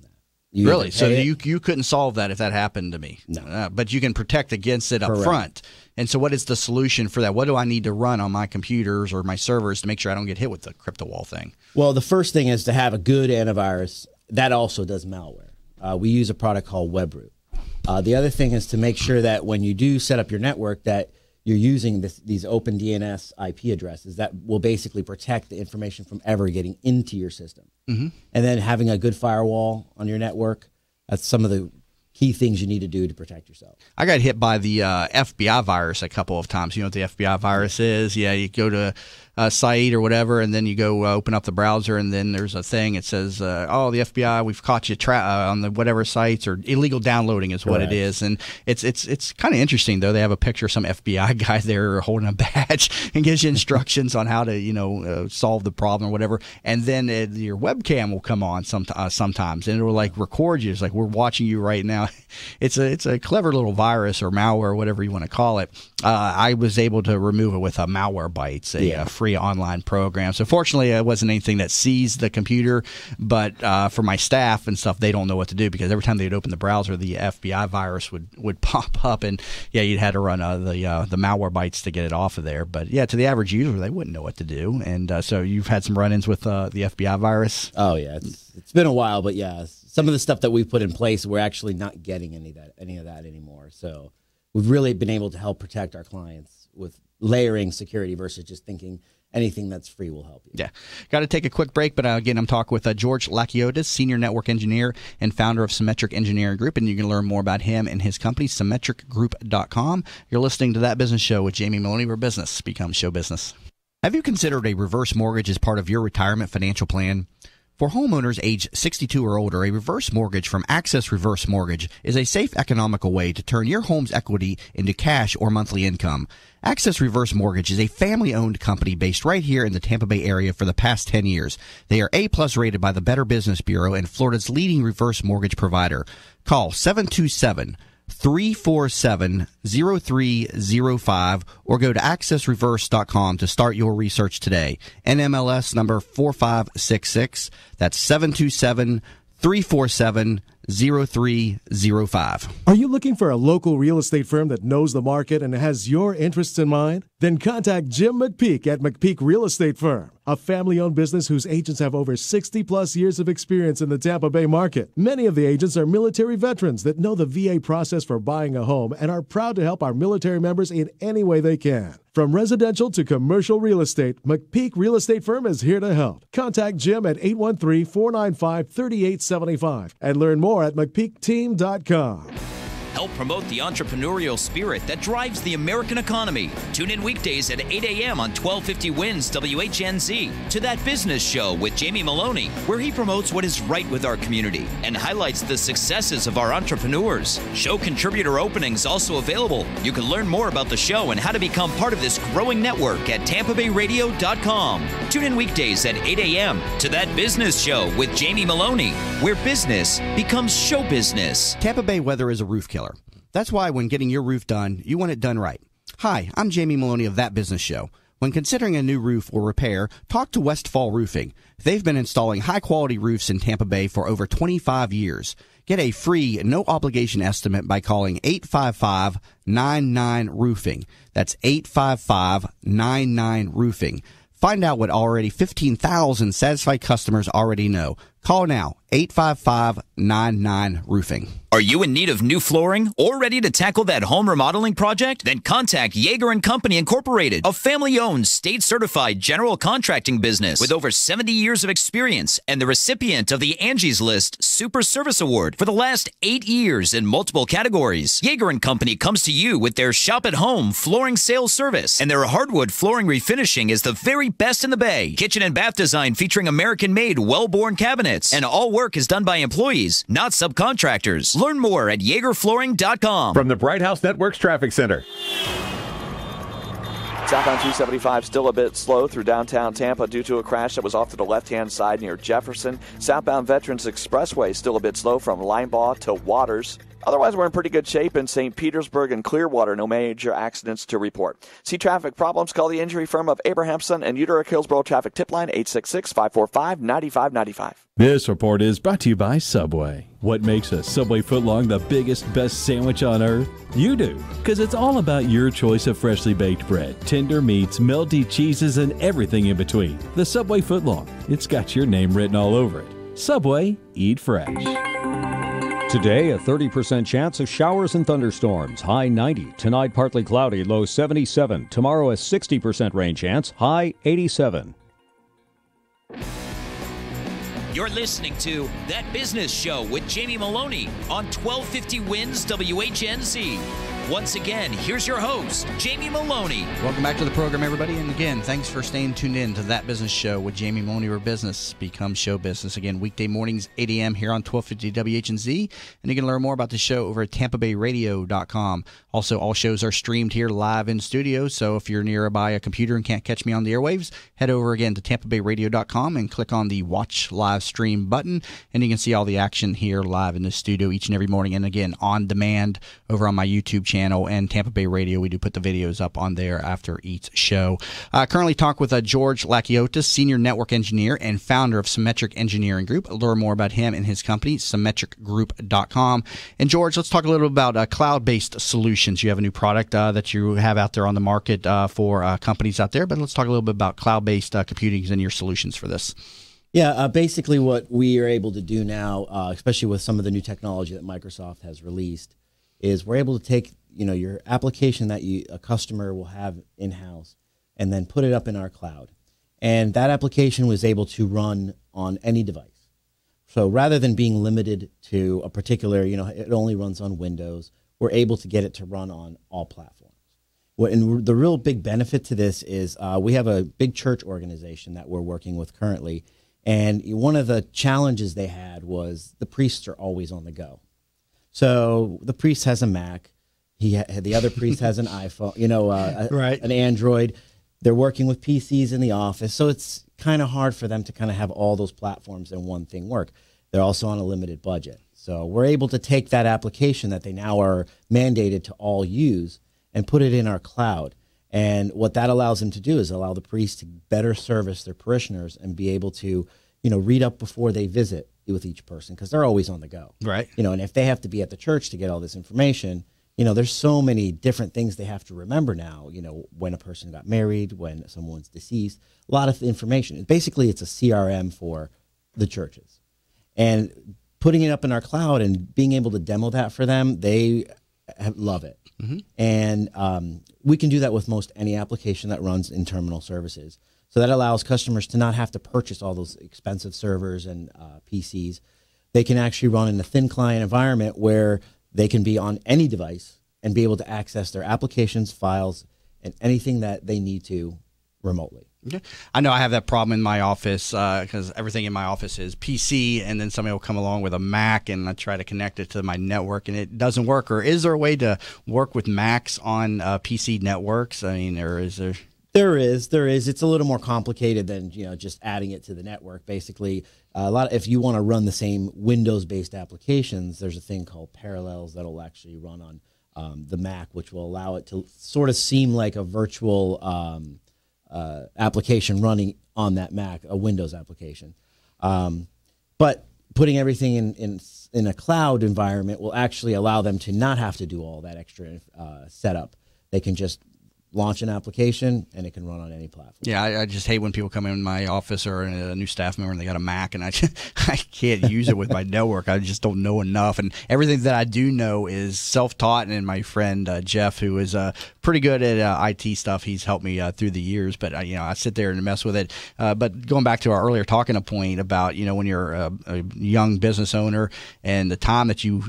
Really? So you couldn't solve that if that happened to me? No. But you can protect against it up front. And so what is the solution for that? What do I need to run on my computers or my servers to make sure I don't get hit with the cryptowall thing? Well, the first thing is to have a good antivirus. That also does malware. We use a product called WebRoot. The other thing is to make sure that when you do set up your network that you're using these OpenDNS IP addresses that will basically protect the information from ever getting into your system. Mm-hmm. And then having a good firewall on your network, that's some of the key things you need to do to protect yourself. I got hit by the FBI virus a couple of times. You know what the FBI virus is? Yeah, you go to site or whatever, and then you go open up the browser, and then there's a thing. It says, "Oh, the FBI, we've caught you on the whatever sites," or illegal downloading is what it is. And it's kind of interesting though. They have a picture of some FBI guy there holding a badge and gives you instructions on how to solve the problem or whatever. And then your webcam will come on sometimes, and it will like record you. It's like we're watching you right now. It's a clever little virus or malware, or whatever you want to call it. I was able to remove it with a Malwarebytes, a free online program. So fortunately, it wasn't anything that seized the computer, but for my staff and stuff, they don't know what to do, because every time they'd open the browser, the FBI virus would pop up, and you'd had to run the Malwarebytes to get it off of there. But to the average user, they wouldn't know what to do. And so you've had some run-ins with the FBI virus? Oh yeah, it's been a while, but some of the stuff that we've put in place, we're actually not getting any of that anymore. So we've really been able to help protect our clients with layering security versus just thinking anything that's free will help you. Yeah. Got to take a quick break, but again, I'm talking with George Lakiotis, Senior Network Engineer and founder of Symmetric Engineering Group, and you can learn more about him and his company, symmetricgroup.com. You're listening to That Business Show with Jamie Maloney, where business becomes show business. Have you considered a reverse mortgage as part of your retirement financial plan? For homeowners age 62 or older, a reverse mortgage from Access Reverse Mortgage is a safe, economical way to turn your home's equity into cash or monthly income. Access Reverse Mortgage is a family-owned company based right here in the Tampa Bay area for the past 10 years. They are A-plus rated by the Better Business Bureau and Florida's leading reverse mortgage provider. Call 727-347-0305 or go to accessreverse.com to start your research today. NMLS number 4566. That's 727-347-0305. Are you looking for a local real estate firm that knows the market and has your interests in mind? Then contact Jim McPeak at McPeak Real Estate Firm, a family-owned business whose agents have over 60-plus years of experience in the Tampa Bay market. Many of the agents are military veterans that know the VA process for buying a home and are proud to help our military members in any way they can. From residential to commercial real estate, McPeak Real Estate Firm is here to help. Contact Jim at 813-495-3875 and learn more at McPeakTeam.com. Help promote the entrepreneurial spirit that drives the American economy. Tune in weekdays at 8 a.m. on 1250 WINS WHNZ to That Business Show with Jamie Maloney, where he promotes what is right with our community and highlights the successes of our entrepreneurs. Show contributor openings also available. You can learn more about the show and how to become part of this growing network at TampaBayRadio.com. Tune in weekdays at 8 a.m. to That Business Show with Jamie Maloney, where business becomes show business. Tampa Bay weather is a roof killer. That's why when getting your roof done, you want it done right. Hi, I'm Jamie Maloney of That Business Show. When considering a new roof or repair, talk to Westfall Roofing. They've been installing high-quality roofs in Tampa Bay for over 25 years. Get a free, no-obligation estimate by calling 855-99-ROOFING. That's 855-99-ROOFING. Find out what already 15,000 satisfied customers already know. Call now, 855-99-ROOFING. Are you in need of new flooring or ready to tackle that home remodeling project? Then contact Yeager & Company Incorporated, a family-owned, state-certified general contracting business with over 70 years of experience and the recipient of the Angie's List Super Service Award for the last 8 years in multiple categories. Yeager & Company comes to you with their shop-at-home flooring sales service, and their hardwood flooring refinishing is the very best in the Bay. Kitchen and bath design featuring American-made, well-born cabinets, and all work is done by employees, not subcontractors. Learn more at YagerFlooring.com. From the Bright House Networks Traffic Center. Southbound 275 still a bit slow through downtown Tampa due to a crash that was off to the left-hand side near Jefferson. Southbound Veterans Expressway still a bit slow from Linebaugh to Waters. Otherwise, we're in pretty good shape in St. Petersburg and Clearwater. No major accidents to report. See traffic problems? Call the injury firm of Abrahamson and Utica Hillsborough Traffic Tip Line 866-545-9595. This report is brought to you by Subway. What makes a Subway footlong the biggest, best sandwich on earth? You do, because it's all about your choice of freshly baked bread, tender meats, melty cheeses, and everything in between. The Subway footlong, it's got your name written all over it. Subway, eat fresh. Today, a 30% chance of showers and thunderstorms. High 90. Tonight, partly cloudy. Low 77. Tomorrow, a 60% rain chance. High 87. You're listening to That Business Show with Jamie Maloney on 1250 WINS WHNZ. Once again, here's your host, Jamie Maloney. Welcome back to the program, everybody. And again, thanks for staying tuned in to That Business Show with Jamie Maloney, where business becomes show business. Again, weekday mornings, 8 a.m. here on 1250 WHNZ. And you can learn more about the show over at TampaBayRadio.com. Also, all shows are streamed here live in studio. So if you're nearby a computer and can't catch me on the airwaves, head over again to TampaBayRadio.com and click on the Watch Live Stream button. And you can see all the action here live in the studio each and every morning. And again, on demand over on my YouTube channel and Tampa Bay Radio. We do put the videos up on there after each show. Currently talk with George Lakiotis, Senior Network Engineer and founder of Symmetric Engineering Group. Learn more about him and his company, symmetricgroup.com. And George, let's talk a little bit about cloud-based solutions. You have a new product that you have out there on the market for companies out there, but let's talk a little bit about cloud-based computing and your solutions for this. Yeah, basically what we are able to do now, especially with some of the new technology that Microsoft has released, is we're able to take your application that a customer will have in-house and then put it up in our cloud. And that application was able to run on any device. So rather than being limited to a particular, it only runs on Windows, we're able to get it to run on all platforms. And the real big benefit to this is we have a big church organization that we're working with currently. And one of the challenges they had was the priests are always on the go. So the priest has a Mac. The other priest has an iPhone, right. An Android. They're working with PCs in the office. So it's kind of hard for them to kind of have all those platforms and one thing work. They're also on a limited budget. So we're able to take that application that they now are mandated to all use and put it in our cloud. And what that allows them to do is allow the priest to better service their parishioners and be able to, read up before they visit with each person because they're always on the go. Right. And if they have to be at the church to get all this information, there's so many different things they have to remember now, when a person got married, when someone's deceased, a lot of information. Basically, it's a CRM for the churches. And putting it up in our cloud and being able to demo that for them, they love it. Mm-hmm. And we can do that with most any application that runs in terminal services. So that allows customers to not have to purchase all those expensive servers and PCs. They can actually run in a thin client environment where they can be on any device and be able to access their applications, files, and anything that they need to remotely. Okay. I know I have that problem in my office because everything in my office is PC, and then somebody will come along with a Mac, and I try to connect it to my network, and it doesn't work. Or is there a way to work with Macs on PC networks? I mean, or is there? There is. It's a little more complicated than just adding it to the network. Basically, if you want to run the same Windows-based applications, there's a thing called Parallels that'll actually run on the Mac, which will allow it to sort of seem like a virtual application running on that Mac, a Windows application. But putting everything in a cloud environment will actually allow them to not have to do all that extra setup. They can just launch an application, and it can run on any platform. Yeah, I just hate when people come in my office or a new staff member and they got a Mac, and I can't use it with my network. I just don't know enough. And everything that I do know is self-taught, and my friend Jeff, who is pretty good at IT stuff, he's helped me through the years. But, I sit there and mess with it. But going back to our earlier talking point about, when you're a young business owner and the time that you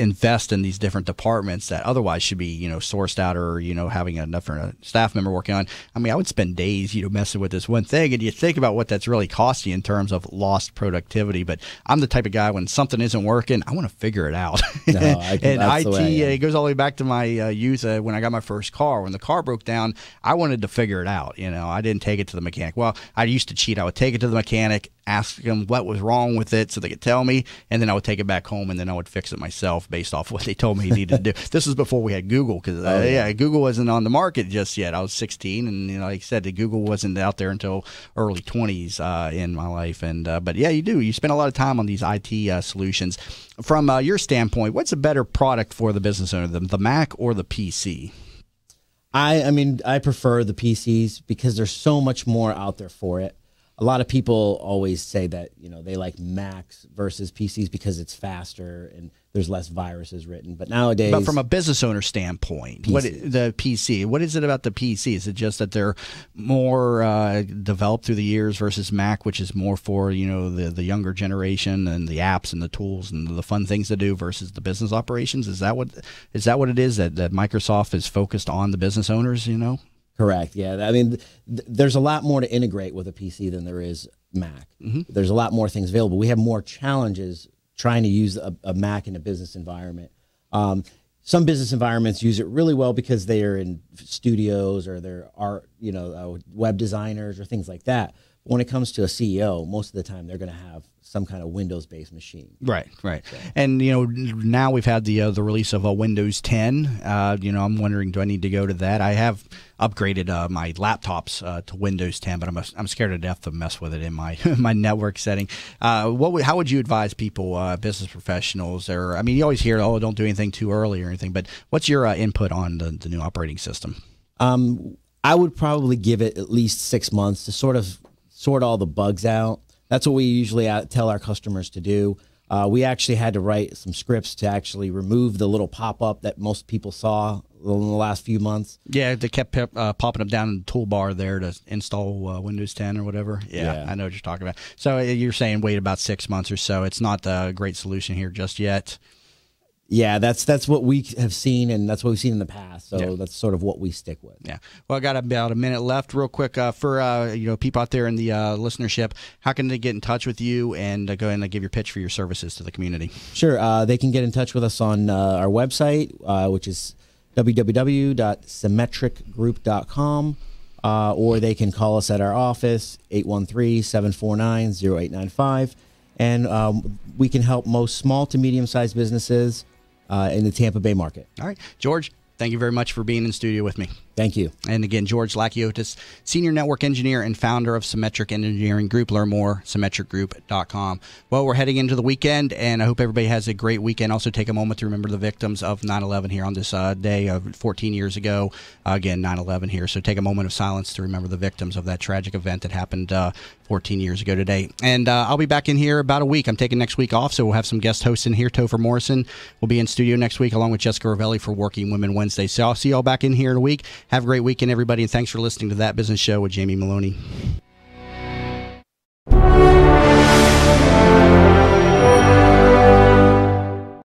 invest in these different departments that otherwise should be, sourced out or, having enough staff member working on. I mean, I would spend days, messing with this one thing, and you think about what that's really costing in terms of lost productivity. But I'm the type of guy, when something isn't working, I want to figure it out. No, and IT, it goes all the way back to my youth when I got my first car. When the car broke down, I wanted to figure it out. I didn't take it to the mechanic. Well, I used to cheat. I would take it to the mechanic, ask them what was wrong with it so they could tell me, and then I would take it back home, and then I would fix it myself based off what they told me he needed to do. This was before we had Google, because Google wasn't on the market just yet. I was 16, and like I said, Google wasn't out there until early 20s in my life. And but yeah, you spend a lot of time on these IT solutions. From your standpoint, what's a better product for the business owner, the Mac or the PC? I mean, I prefer the PCs because there's so much more out there for it. a lot of people always say that, they like Macs versus PCs because it's faster and there's less viruses written. But nowadays, but from a business owner standpoint, the PC, what is it about the PC? Is it just that they're more developed through the years versus Mac, which is more for the younger generation and the apps and the tools and the fun things to do versus the business operations? Is that what it is that Microsoft is focused on the business owners? Correct. Yeah. I mean, there's a lot more to integrate with a PC than there is Mac. Mm-hmm. There's a lot more things available. We have more challenges trying to use a Mac in a business environment. Some business environments use it really well because they are in studios or they're web designers or things like that. When it comes to a CEO, most of the time they're going to have some kind of Windows-based machine. Right. So. And now we've had the release of a Windows 10. I'm wondering, do I need to go to that? I have upgraded my laptops to Windows 10, but I'm scared to death to mess with it in my my network setting. How would you advise people, business professionals, or you always hear, don't do anything too early or anything, but what's your input on the new operating system? I would probably give it at least 6 months to sort all the bugs out. That's what we usually tell our customers to do. We actually had to write some scripts to actually remove the little pop-up that most people saw in the last few months. Yeah, they kept popping up down in the toolbar there to install Windows 10 or whatever. Yeah, I know what you're talking about. So you're saying wait about 6 months or so. It's not a great solution here just yet. Yeah, that's what we have seen, and that's what we've seen in the past. So that's sort of what we stick with. Yeah. Well, I got about a minute left. Real quick, for people out there in the listenership, how can they get in touch with you and go ahead and give your pitch for your services to the community? Sure. They can get in touch with us on our website, which is www.symmetricgroup.com, or they can call us at our office, 813-749-0895, and we can help most small to medium-sized businesses in the Tampa Bay market. All right. George, thank you very much for being in studio with me. Thank you. And again, George Lakiotis, Senior Network Engineer and founder of Symmetric Engineering Group. Learn more, symmetricgroup.com. Well, we're heading into the weekend, and I hope everybody has a great weekend. Also, take a moment to remember the victims of 9/11 here on this day of 14 years ago. Again, 9/11 here. So take a moment of silence to remember the victims of that tragic event that happened 14 years ago today. And I'll be back in here about a week. I'm taking next week off, so we'll have some guest hosts in here. Topher Morrison will be in studio next week, along with Jessica Ravelli for Working Women Wednesday. So I'll see you all back in here in a week. Have a great weekend, everybody, and thanks for listening to That Business Show with Jamie Maloney.